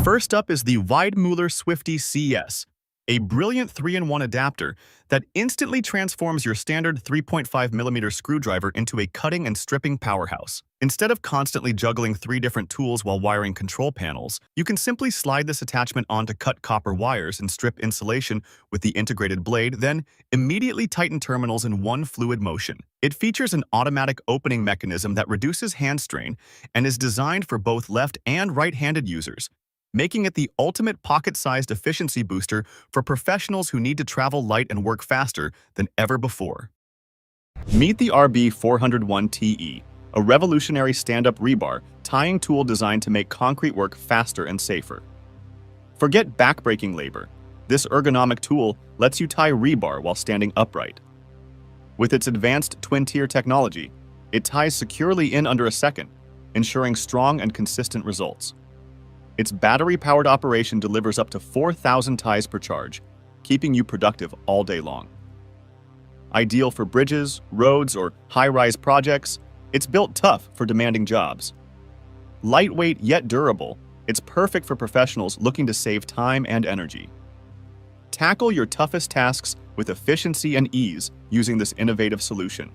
First up is the Weidmuller Swifty CS, a brilliant 3-in-1 adapter that instantly transforms your standard 3.5mm screwdriver into a cutting and stripping powerhouse. Instead of constantly juggling 3 different tools while wiring control panels, you can simply slide this attachment on to cut copper wires and strip insulation with the integrated blade, then immediately tighten terminals in one fluid motion. It features an automatic opening mechanism that reduces hand strain and is designed for both left and right-handed users, making it the ultimate pocket-sized efficiency booster for professionals who need to travel light and work faster than ever before. Meet the RB401TE, a revolutionary stand-up rebar tying tool designed to make concrete work faster and safer. Forget back-breaking labor. This ergonomic tool lets you tie rebar while standing upright. With its advanced TwinTier technology, it ties securely in under a second, ensuring strong and consistent results. Its battery-powered operation delivers up to 4,000 ties per charge, keeping you productive all day long. Ideal for bridges, roads, or high-rise projects, it's built tough for demanding jobs. Lightweight yet durable, it's perfect for professionals looking to save time and energy. Tackle your toughest tasks with efficiency and ease using this innovative solution.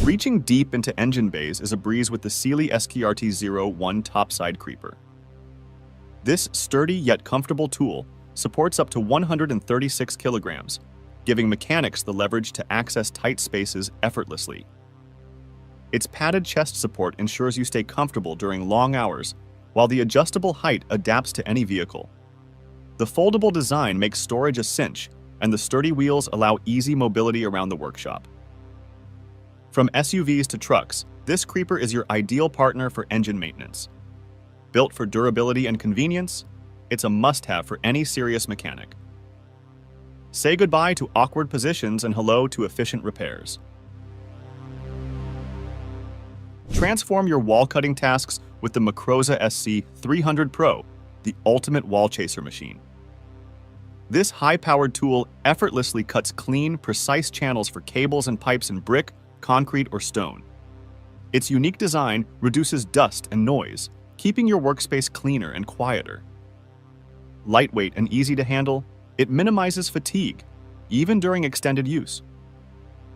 Reaching deep into engine bays is a breeze with the Sealey SKRT01 Topside creeper. This sturdy yet comfortable tool supports up to 136 kilograms, giving mechanics the leverage to access tight spaces effortlessly. Its padded chest support ensures you stay comfortable during long hours, while the adjustable height adapts to any vehicle. The foldable design makes storage a cinch, and the sturdy wheels allow easy mobility around the workshop. From SUVs to trucks, this creeper is your ideal partner for engine maintenance. Built for durability and convenience, it's a must-have for any serious mechanic. Say goodbye to awkward positions and hello to efficient repairs. Transform your wall-cutting tasks with the MACROZA SC 300 Pro, the ultimate wall chaser machine. This high-powered tool effortlessly cuts clean, precise channels for cables and pipes in brick, concrete, or stone. Its unique design reduces dust and noise, keeping your workspace cleaner and quieter. Lightweight and easy to handle, it minimizes fatigue, even during extended use.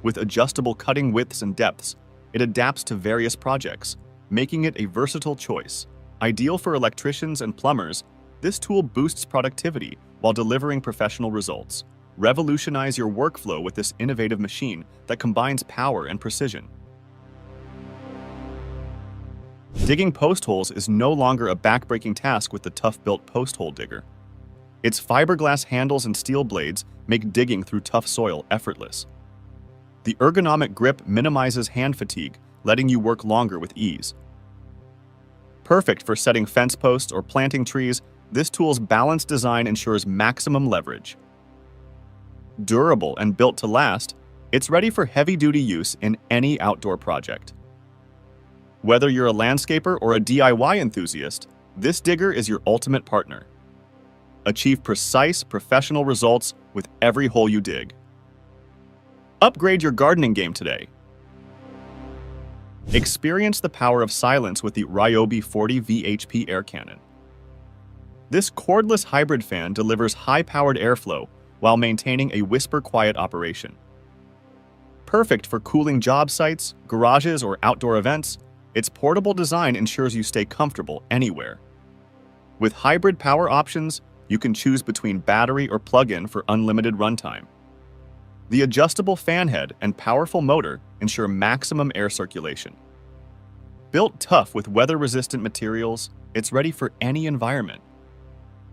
With adjustable cutting widths and depths, it adapts to various projects, making it a versatile choice. Ideal for electricians and plumbers, this tool boosts productivity while delivering professional results. Revolutionize your workflow with this innovative machine that combines power and precision. Digging post holes is no longer a back-breaking task with the TOUGHBUILT post hole digger. Its fiberglass handles and steel blades make digging through tough soil effortless. The ergonomic grip minimizes hand fatigue, letting you work longer with ease. Perfect for setting fence posts or planting trees, this tool's balanced design ensures maximum leverage. Durable and built to last, it's ready for heavy-duty use in any outdoor project. Whether you're a landscaper or a DIY enthusiast, this digger is your ultimate partner. Achieve precise, professional results with every hole you dig. Upgrade your gardening game today. Experience the power of silence with the RYOBI 40 VHP air cannon. This cordless hybrid fan delivers high-powered airflow while maintaining a whisper-quiet operation. Perfect for cooling job sites, garages, or outdoor events, its portable design ensures you stay comfortable anywhere. With hybrid power options, you can choose between battery or plug-in for unlimited runtime. The adjustable fan head and powerful motor ensure maximum air circulation. Built tough with weather-resistant materials, it's ready for any environment.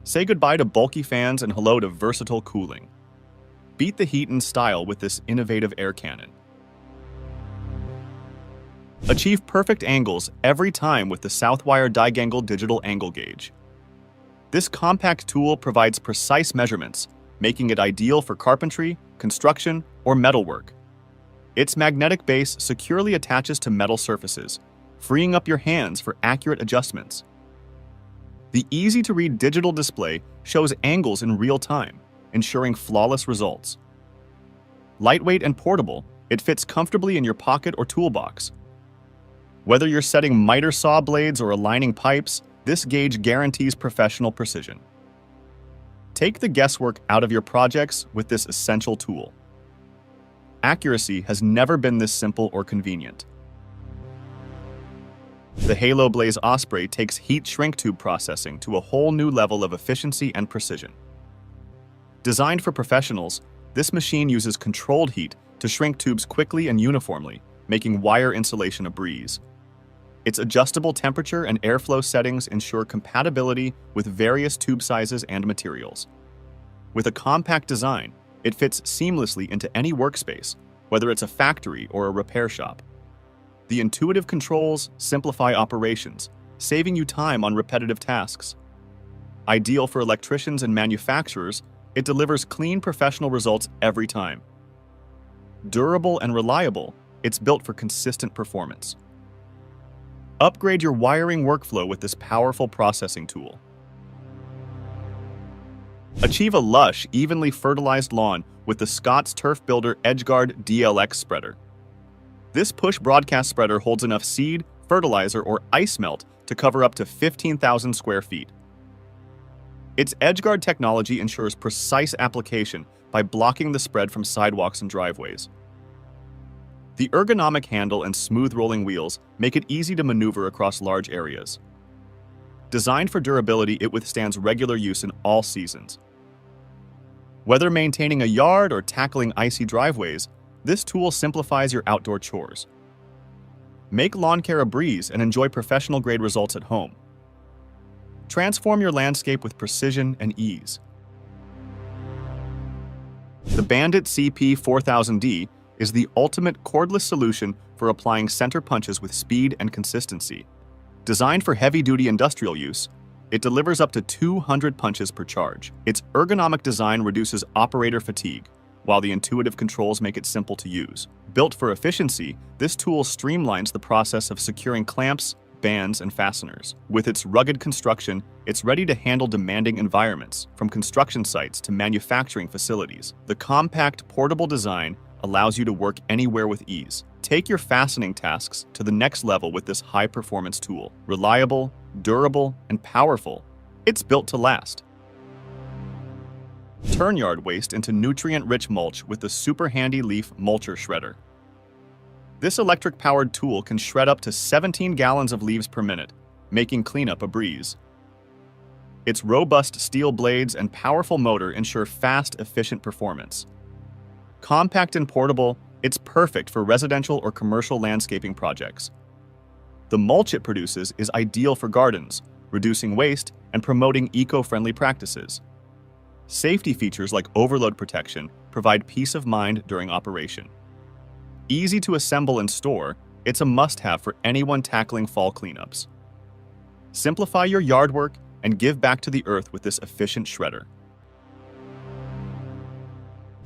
Say goodbye to bulky fans and hello to versatile cooling. Beat the heat in style with this innovative air cannon. Achieve perfect angles every time with the Southwire DIGANGL digital angle gauge. This compact tool provides precise measurements, making it ideal for carpentry, construction, or metalwork. Its magnetic base securely attaches to metal surfaces, freeing up your hands for accurate adjustments. The easy-to-read digital display shows angles in real time, ensuring flawless results. Lightweight and portable, it fits comfortably in your pocket or toolbox. Whether you're setting miter saw blades or aligning pipes, This gauge guarantees professional precision. Take the guesswork out of your projects with this essential tool. Accuracy has never been this simple or convenient. The Halo Blaze Osprey takes heat shrink tube processing to a whole new level of efficiency and precision. Designed for professionals, this machine uses controlled heat to shrink tubes quickly and uniformly, making wire insulation a breeze. Its adjustable temperature and airflow settings ensure compatibility with various tube sizes and materials. With a compact design, it fits seamlessly into any workspace, whether it's a factory or a repair shop. The intuitive controls simplify operations, saving you time on repetitive tasks. Ideal for electricians and manufacturers, it delivers clean professional results every time. Durable and reliable, it's built for consistent performance. Upgrade your wiring workflow with this powerful processing tool. Achieve a lush, evenly fertilized lawn with the Scott's Turf Builder EdgeGuard DLX spreader. This push broadcast spreader holds enough seed, fertilizer, or ice melt to cover up to 15,000 square feet. Its EdgeGuard technology ensures precise application by blocking the spread from sidewalks and driveways. The ergonomic handle and smooth rolling wheels make it easy to maneuver across large areas. Designed for durability, it withstands regular use in all seasons. Whether maintaining a yard or tackling icy driveways, this tool simplifies your outdoor chores. Make lawn care a breeze and enjoy professional-grade results at home. Transform your landscape with precision and ease. The Bandit CP4000D is the ultimate cordless solution for applying center punches with speed and consistency. Designed for heavy-duty industrial use, it delivers up to 200 punches per charge. Its ergonomic design reduces operator fatigue, while the intuitive controls make it simple to use. Built for efficiency, this tool streamlines the process of securing clamps, bands, and fasteners. With its rugged construction, it's ready to handle demanding environments, from construction sites to manufacturing facilities. The compact, portable design allows you to work anywhere with ease. Take your fastening tasks to the next level with this high-performance tool. Reliable, durable, and powerful, it's built to last. Turn yard waste into nutrient-rich mulch with the super handy leaf mulcher shredder. This electric-powered tool can shred up to 17 gallons of leaves per minute, making cleanup a breeze. Its robust steel blades and powerful motor ensure fast, efficient performance. Compact and portable, it's perfect for residential or commercial landscaping projects. The mulch it produces is ideal for gardens, reducing waste and promoting eco-friendly practices. Safety features like overload protection provide peace of mind during operation. Easy to assemble and store, it's a must-have for anyone tackling fall cleanups. Simplify your yard work and give back to the earth with this efficient shredder.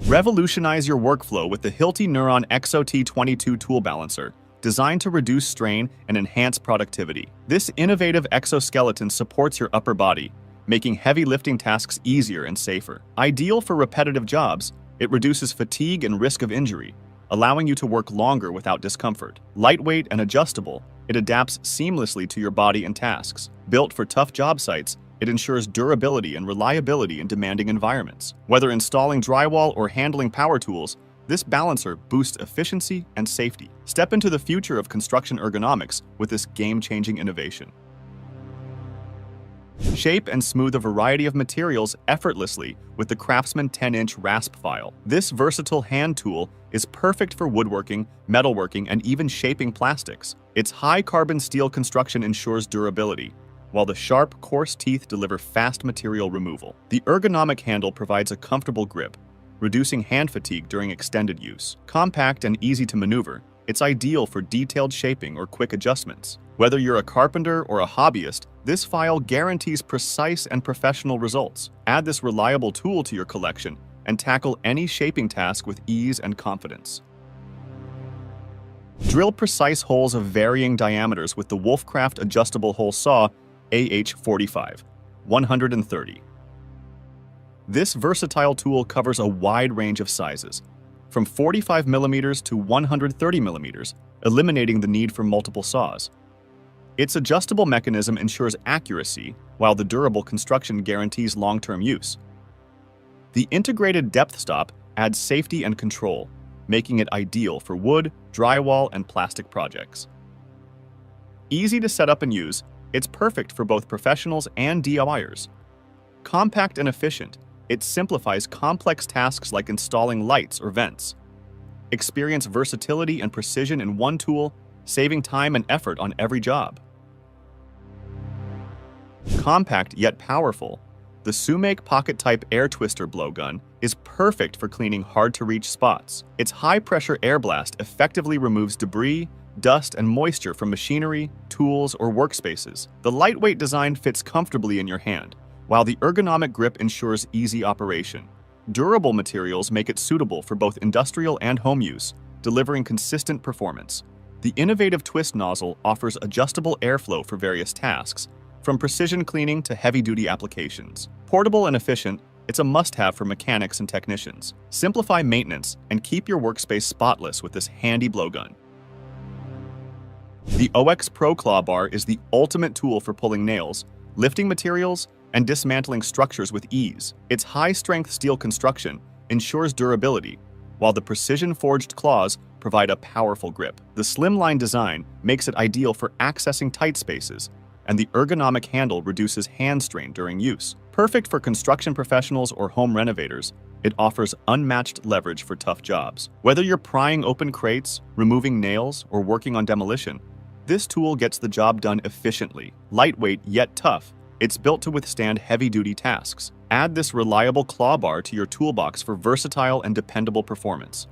Revolutionize your workflow with the Hilti Neuron XOT22 tool balancer, designed to reduce strain and enhance productivity. This innovative exoskeleton supports your upper body, making heavy lifting tasks easier and safer. Ideal for repetitive jobs, it reduces fatigue and risk of injury, allowing you to work longer without discomfort. Lightweight and adjustable, it adapts seamlessly to your body and tasks. Built for tough job sites, it ensures durability and reliability in demanding environments. Whether installing drywall or handling power tools, this balancer boosts efficiency and safety. Step into the future of construction ergonomics with this game-changing innovation. Shape and smooth a variety of materials effortlessly with the Craftsman 10-inch rasp file. This versatile hand tool is perfect for woodworking, metalworking, and even shaping plastics. Its high-carbon steel construction ensures durability, while the sharp, coarse teeth deliver fast material removal. The ergonomic handle provides a comfortable grip, reducing hand fatigue during extended use. Compact and easy to maneuver, it's ideal for detailed shaping or quick adjustments. Whether you're a carpenter or a hobbyist, this file guarantees precise and professional results. Add this reliable tool to your collection and tackle any shaping task with ease and confidence. Drill precise holes of varying diameters with the Wolfcraft adjustable hole saw AH45 130. This versatile tool covers a wide range of sizes, from 45 mm to 130 mm, eliminating the need for multiple saws. Its adjustable mechanism ensures accuracy, while the durable construction guarantees long-term use. The integrated depth stop adds safety and control, making it ideal for wood, drywall, and plastic projects. Easy to set up and use, it's perfect for both professionals and DIYers. Compact and efficient, it simplifies complex tasks like installing lights or vents. Experience versatility and precision in one tool, saving time and effort on every job. Compact yet powerful, the Sumake pocket-type air twister blowgun is perfect for cleaning hard-to-reach spots. Its high-pressure air blast effectively removes debris, dust, and moisture from machinery, tools, or workspaces. The lightweight design fits comfortably in your hand, while the ergonomic grip ensures easy operation. Durable materials make it suitable for both industrial and home use, delivering consistent performance. The innovative twist nozzle offers adjustable airflow for various tasks, from precision cleaning to heavy-duty applications. Portable and efficient, it's a must-have for mechanics and technicians. Simplify maintenance and keep your workspace spotless with this handy blowgun. The OX Pro Claw Bar is the ultimate tool for pulling nails, lifting materials, and dismantling structures with ease. Its high-strength steel construction ensures durability, while the precision-forged claws provide a powerful grip. The slimline design makes it ideal for accessing tight spaces, and the ergonomic handle reduces hand strain during use. Perfect for construction professionals or home renovators, it offers unmatched leverage for tough jobs. Whether you're prying open crates, removing nails, or working on demolition, this tool gets the job done efficiently. Lightweight yet tough, it's built to withstand heavy-duty tasks. Add this reliable claw bar to your toolbox for versatile and dependable performance.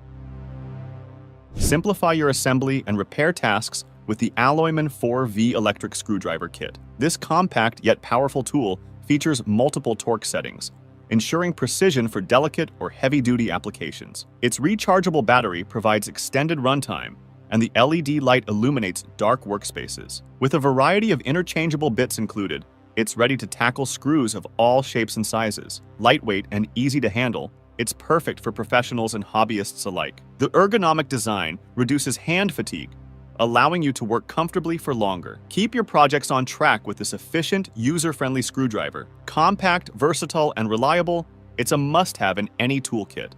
Simplify your assembly and repair tasks with the Alloyman 4V electric screwdriver kit. This compact yet powerful tool features multiple torque settings, ensuring precision for delicate or heavy-duty applications. Its rechargeable battery provides extended runtime, and the LED light illuminates dark workspaces. With a variety of interchangeable bits included, it's ready to tackle screws of all shapes and sizes. Lightweight and easy to handle, it's perfect for professionals and hobbyists alike. The ergonomic design reduces hand fatigue, allowing you to work comfortably for longer. Keep your projects on track with this efficient, user-friendly screwdriver. Compact, versatile, and reliable, it's a must-have in any toolkit.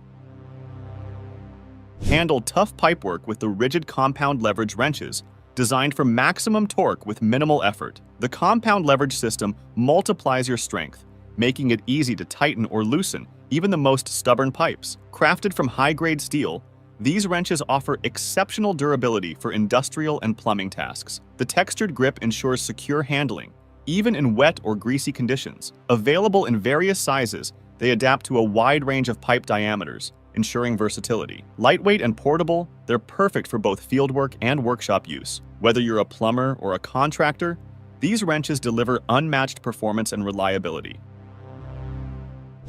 Handle tough pipework with the rigid compound leverage wrenches, designed for maximum torque with minimal effort. The compound leverage system multiplies your strength, making it easy to tighten or loosen even the most stubborn pipes. Crafted from high-grade steel, these wrenches offer exceptional durability for industrial and plumbing tasks. The textured grip ensures secure handling, even in wet or greasy conditions. Available in various sizes, they adapt to a wide range of pipe diameters, ensuring versatility. Lightweight and portable, they're perfect for both fieldwork and workshop use. Whether you're a plumber or a contractor, these wrenches deliver unmatched performance and reliability.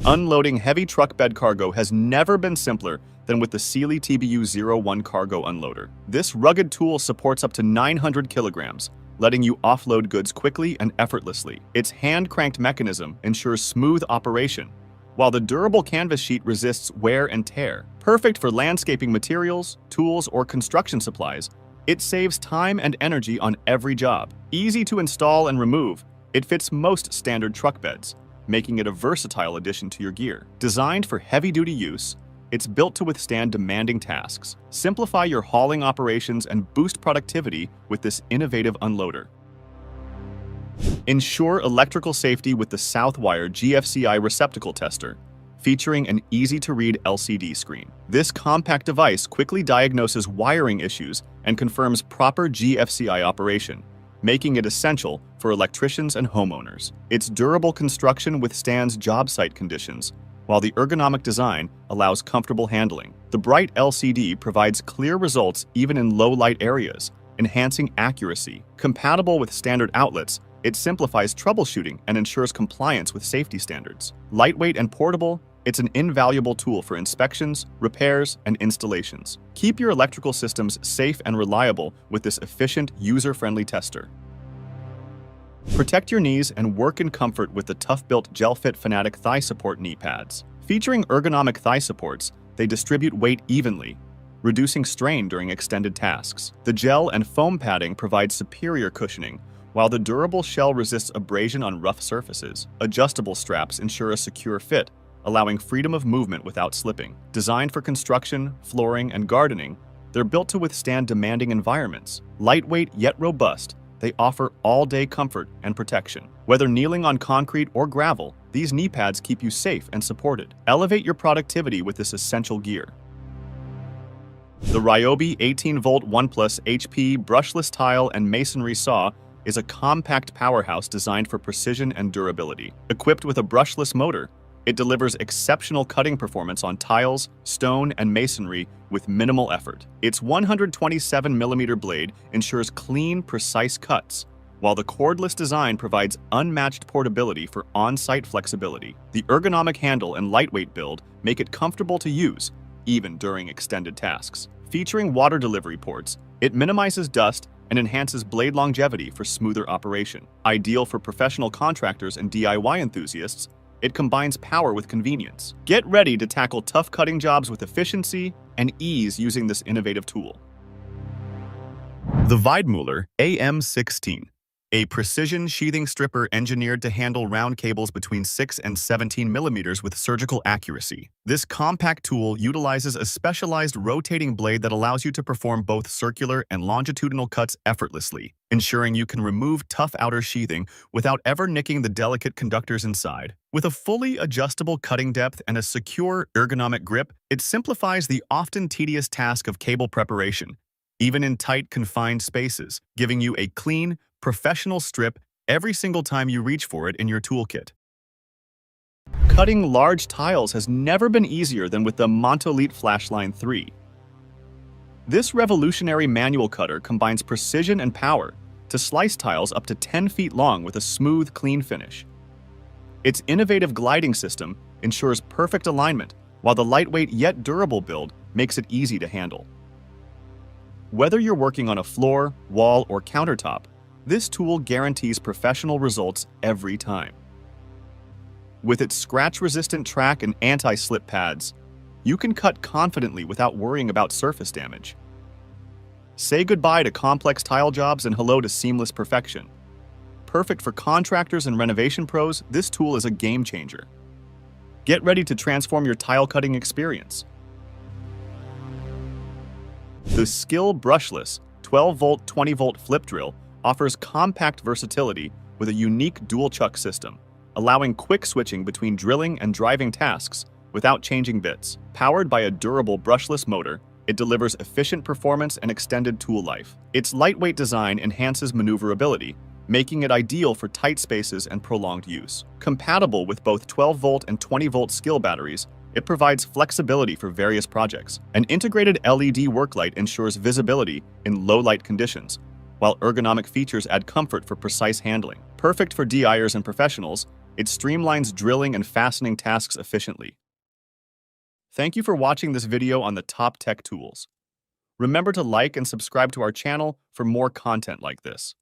Unloading heavy truck bed cargo has never been simpler than with the Sealey TBU-01 cargo unloader. This rugged tool supports up to 900 kilograms, letting you offload goods quickly and effortlessly. Its hand-cranked mechanism ensures smooth operation, while the durable canvas sheet resists wear and tear. Perfect for landscaping materials, tools, or construction supplies, it saves time and energy on every job. Easy to install and remove, it fits most standard truck beds, making it a versatile addition to your gear. Designed for heavy-duty use, it's built to withstand demanding tasks. Simplify your hauling operations and boost productivity with this innovative unloader. Ensure electrical safety with the Southwire GFCI receptacle tester, featuring an easy-to-read LCD screen. This compact device quickly diagnoses wiring issues and confirms proper GFCI operation, making it essential for electricians and homeowners. Its durable construction withstands job site conditions, while the ergonomic design allows comfortable handling. The bright LCD provides clear results even in low-light areas, enhancing accuracy. Compatible with standard outlets, it simplifies troubleshooting and ensures compliance with safety standards. Lightweight and portable, it's an invaluable tool for inspections, repairs, and installations. Keep your electrical systems safe and reliable with this efficient, user-friendly tester. Protect your knees and work in comfort with the TOUGHBUILT GelFit Fanatic Thigh Support Knee Pads. Featuring ergonomic thigh supports, they distribute weight evenly, reducing strain during extended tasks. The gel and foam padding provide superior cushioning, While the durable shell resists abrasion on rough surfaces, adjustable straps ensure a secure fit, allowing freedom of movement without slipping. Designed for construction, flooring, and gardening, they're built to withstand demanding environments. Lightweight yet robust, they offer all-day comfort and protection. Whether kneeling on concrete or gravel, these knee pads keep you safe and supported. Elevate your productivity with this essential gear. The RYOBI 18-volt 1+ HP brushless tile and masonry saw is a compact powerhouse designed for precision and durability. Equipped with a brushless motor, it delivers exceptional cutting performance on tiles, stone, and masonry with minimal effort. Its 127mm blade ensures clean, precise cuts, while the cordless design provides unmatched portability for on-site flexibility. The ergonomic handle and lightweight build make it comfortable to use, even during extended tasks. Featuring water delivery ports, it minimizes dust and enhances blade longevity for smoother operation. Ideal for professional contractors and DIY enthusiasts, it combines power with convenience. Get ready to tackle tough cutting jobs with efficiency and ease using this innovative tool. The Weidmuller AM16, a precision sheathing stripper engineered to handle round cables between 6 and 17 millimeters with surgical accuracy. This compact tool utilizes a specialized rotating blade that allows you to perform both circular and longitudinal cuts effortlessly, ensuring you can remove tough outer sheathing without ever nicking the delicate conductors inside. With a fully adjustable cutting depth and a secure, ergonomic grip, it simplifies the often tedious task of cable preparation, even in tight, confined spaces, giving you a clean, professional strip every single time you reach for it in your toolkit. Cutting large tiles has never been easier than with the Montolite Flashline 3. This revolutionary manual cutter combines precision and power to slice tiles up to 10 feet long with a smooth, clean finish. Its innovative gliding system ensures perfect alignment, while the lightweight yet durable build makes it easy to handle. Whether you're working on a floor, wall, or countertop, this tool guarantees professional results every time. With its scratch-resistant track and anti-slip pads, you can cut confidently without worrying about surface damage. Say goodbye to complex tile jobs and hello to seamless perfection. Perfect for contractors and renovation pros, this tool is a game changer. Get ready to transform your tile cutting experience. The Skill Brushless 12-volt 20-volt flip drill offers compact versatility with a unique dual-chuck system, allowing quick switching between drilling and driving tasks without changing bits. Powered by a durable brushless motor, it delivers efficient performance and extended tool life. Its lightweight design enhances maneuverability, making it ideal for tight spaces and prolonged use. Compatible with both 12-volt and 20-volt skill batteries, it provides flexibility for various projects. An integrated LED work light ensures visibility in low-light conditions, while ergonomic features add comfort for precise handling. Perfect for DIYers and professionals, it streamlines drilling and fastening tasks efficiently. Thank you for watching this video on the top tech tools. Remember to like and subscribe to our channel for more content like this.